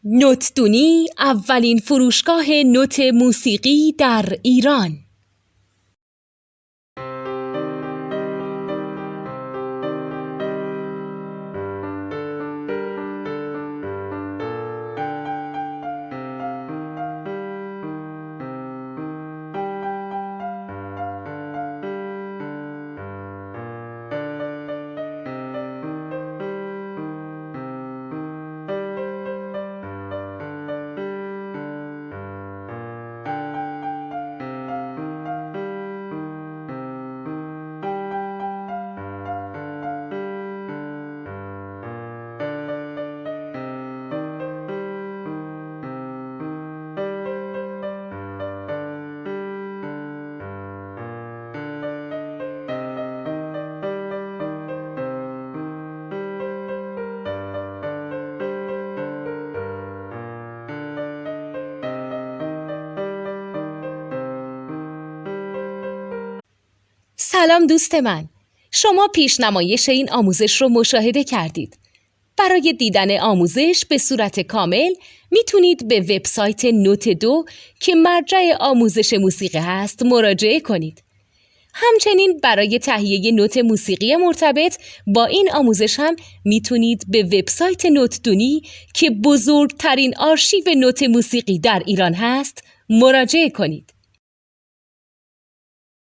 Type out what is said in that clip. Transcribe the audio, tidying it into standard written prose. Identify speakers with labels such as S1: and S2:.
S1: نوتدونی اولین فروشگاه نوت موسیقی در ایران. سلام دوست من، شما پیشنمایش این آموزش رو مشاهده کردید. برای دیدن آموزش به صورت کامل میتونید به وبسایت نوت2 که مرجع آموزش موسیقی هست مراجعه کنید. همچنین برای تهیه نوت موسیقی مرتبط با این آموزش هم میتونید به وبسایت نوتدونی که بزرگترین آرشیو نوت موسیقی در ایران هست مراجعه کنید.